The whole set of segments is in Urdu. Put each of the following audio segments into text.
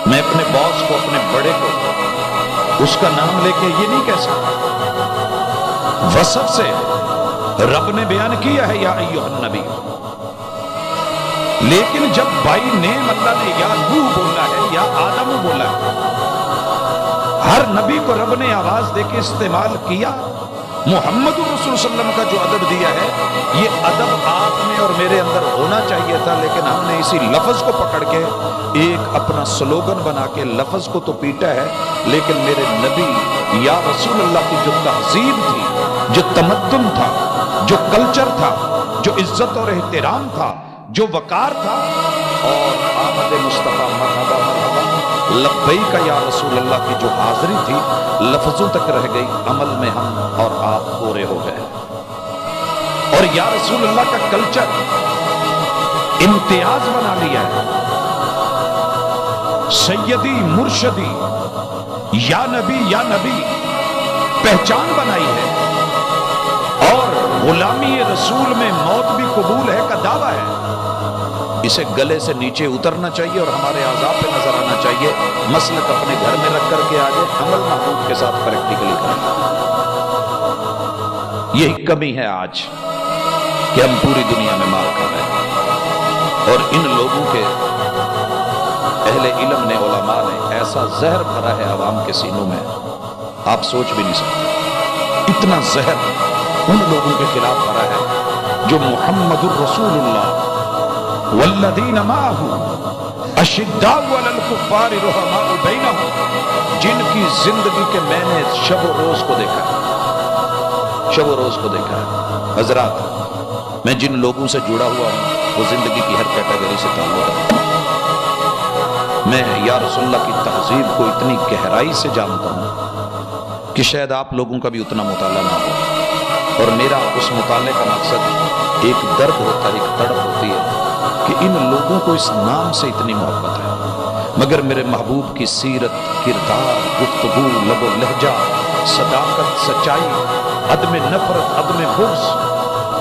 میں اپنے باس کو، اپنے بڑے کو اس کا نام لے کے یہ نہیں کہہ سکتا۔ وصف سے رب نے بیان کیا ہے یا ایھا النبی، لیکن جب بائی نیم اللہ نے یا نوح بولا ہے یا آدم بولا ہے، ہر نبی کو رب نے آواز دے کے استعمال کیا۔ محمد رسول صلی اللہ علیہ وسلم کا جو ادب دیا ہے، یہ ادب آپ میں اور میرے اندر ہونا چاہیے تھا، لیکن ہم نے اسی لفظ کو پکڑ کے ایک اپنا سلوگن بنا کے لفظ کو تو پیٹا ہے، لیکن میرے نبی یا رسول اللہ کی جو تہذیب تھی، جو تمدن تھا، جو کلچر تھا، جو عزت اور احترام تھا، جو وقار تھا، اور آمد مصطفیٰ مرحبا مرحبا لبیک یا رسول اللہ کی جو حاضری تھی، لفظوں تک رہ گئی، عمل میں ہم اور آپ پورے ہو گئے۔ اور یا رسول اللہ کا کلچر امتیاز بنا لیا ہے، سیدی مرشدی یا نبی پہچان بنائی ہے، اور غلامی رسول میں موت بھی قبول ہے کا دعویٰ ہے۔ اسے گلے سے نیچے اترنا چاہیے اور ہمارے اعضاء پہ نظر آنا چاہیے۔ مسلک اپنے گھر میں رکھ کر کے آگے عمل محبوب کے ساتھ پریکٹیکلی کریں۔ یہی کمی ہے آج کہ ہم پوری دنیا میں مار کھا رہے ہیں، اور ان لوگوں کے اہل علم نے، علماء نے ایسا زہر بھرا ہے عوام کے سینوں میں، آپ سوچ بھی نہیں سکتے۔ اتنا زہر ان لوگوں کے خلاف بھرا ہے جو محمد الرسول اللہ والذین معہ اشداء علی الکفار رحماء بینہم، جن کی زندگی کے میں نے شب و روز کو دیکھا ہے، شب و روز کو دیکھا ہے۔ حضرات، میں جن لوگوں سے جڑا ہوا ہوں وہ زندگی کی ہر کیٹیگری سے تعلق رکھتا ہوں۔ میں یا رسول اللہ کی تہذیب کو اتنی گہرائی سے جانتا ہوں کہ شاید آپ لوگوں کا بھی اتنا مطالعہ نہ ہو، اور میرا اس مطالعے کا مقصد ایک درد ہوتا ہے، ایک تڑپ ہوتی ہے کہ ان لوگوں کو اس نام سے اتنی محبت ہے، مگر میرے محبوب کی سیرت، کردار، گفتگو، لب و لہجہ، صداقت، سچائی، عدم نفرت، عدم بغض،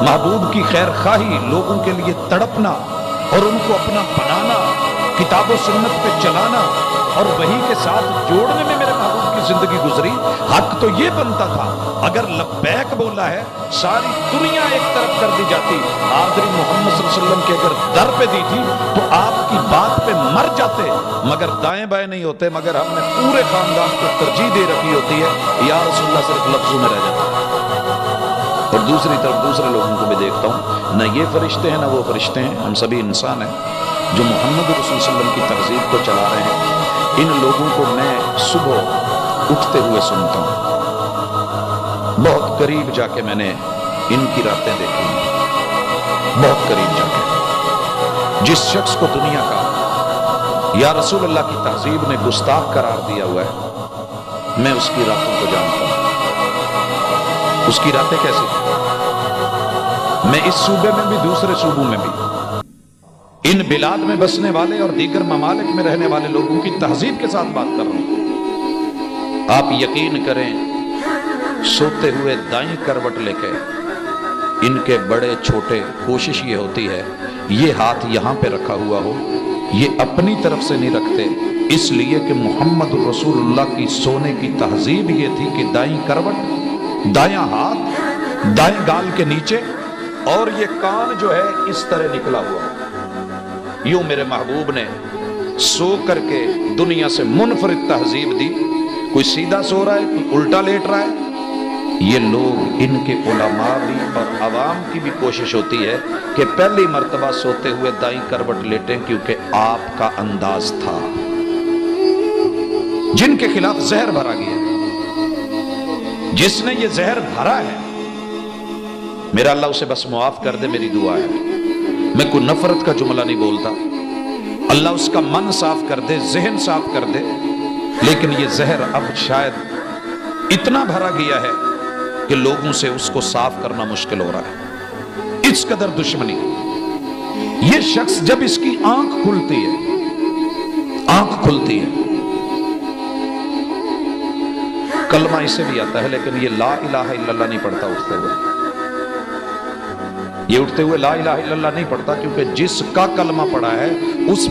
محبوب کی خیر خواہی، لوگوں کے لیے تڑپنا اور ان کو اپنا بنانا، کتاب و سنت پہ چلانا اور وہی کے ساتھ جوڑنے میں میرے محبوب کی زندگی گزری۔ حق تو یہ بنتا تھا، اگر لبیک بولا ہے ساری دنیا ایک طرف کر دی جاتی، حاضری محمد صلی اللہ علیہ وسلم کے اگر در پہ دی تھی تو آپ کی بات پہ مر جاتے، مگر دائیں بائیں نہیں ہوتے، مگر ہم نے پورے خاندان کو ترجیح دے رکھی ہوتی ہے، یا رسول اللہ صرف لفظوں میں رہ جاتا ہے۔ اور دوسری طرف دوسرے لوگوں کو بھی دیکھتا ہوں، نہ یہ فرشتے ہیں نہ وہ فرشتے ہیں، ہم سبھی انسان ہیں جو محمد رسول صلی اللہ علیہ وسلم کی تہذیب کو چلا رہے ہیں۔ ان لوگوں کو میں صبح اٹھتے ہوئے سنتا ہوں، بہت قریب جا کے میں نے ان کی راتیں دیکھی ہیں، بہت قریب جا کے۔ جس شخص کو دنیا کا یا رسول اللہ کی تہذیب نے گستاخ قرار دیا ہوا ہے، میں اس کی راتوں کو جانتا ہوں۔ اس کی راتیں کیسی تھیں؟ میں اس صوبے میں بھی دوسرے صوبوں میں بھی، ان بلاد میں بسنے والے اور دیگر ممالک میں رہنے والے لوگوں کی تہذیب کے ساتھ بات کر رہا ہوں۔ آپ یقین کریں، سوتے ہوئے دائیں کروٹ لے کے ان کے بڑے چھوٹے کوشش یہ ہوتی ہے یہ ہاتھ یہاں پہ رکھا ہوا ہو، یہ اپنی طرف سے نہیں رکھتے، اس لیے کہ محمد رسول اللہ کی سونے کی تہذیب یہ تھی کہ دائیں کروٹ، دایاں ہاتھ دائیں گال کے نیچے، اور یہ کان جو ہے اس طرح نکلا ہوا۔ یوں میرے محبوب نے سو کر کے دنیا سے منفرد تہذیب دی۔ کوئی سیدھا سو رہا ہے، کوئی الٹا لیٹ رہا ہے۔ یہ لوگ، ان کے علماء بھی اور عوام کی بھی کوشش ہوتی ہے کہ پہلی مرتبہ سوتے ہوئے دائیں کروٹ لیٹیں، کیونکہ آپ کا انداز تھا۔ جن کے خلاف زہر بھرا گیا، جس نے یہ زہر بھرا ہے، میرا اللہ اسے بس معاف کر دے، میری دعا ہے۔ میں کوئی نفرت کا جملہ نہیں بولتا، اللہ اس کا من صاف کر دے، ذہن صاف کر دے، لیکن یہ زہر اب شاید اتنا بھرا گیا ہے کہ لوگوں سے اس کو صاف کرنا مشکل ہو رہا ہے، اس قدر دشمنی۔ یہ شخص جب اس کی آنکھ کھلتی ہے، آنکھ کھلتی ہے، کلمہ اسے بھی آتا ہے لیکن یہ لا الہ الا اللہ نہیں پڑھتا اٹھتے ہوئے، یہ اٹھتے ہوئے لا الہ الا اللہ نہیں پڑھتا، کیونکہ جس کا کلمہ پڑھا ہے اس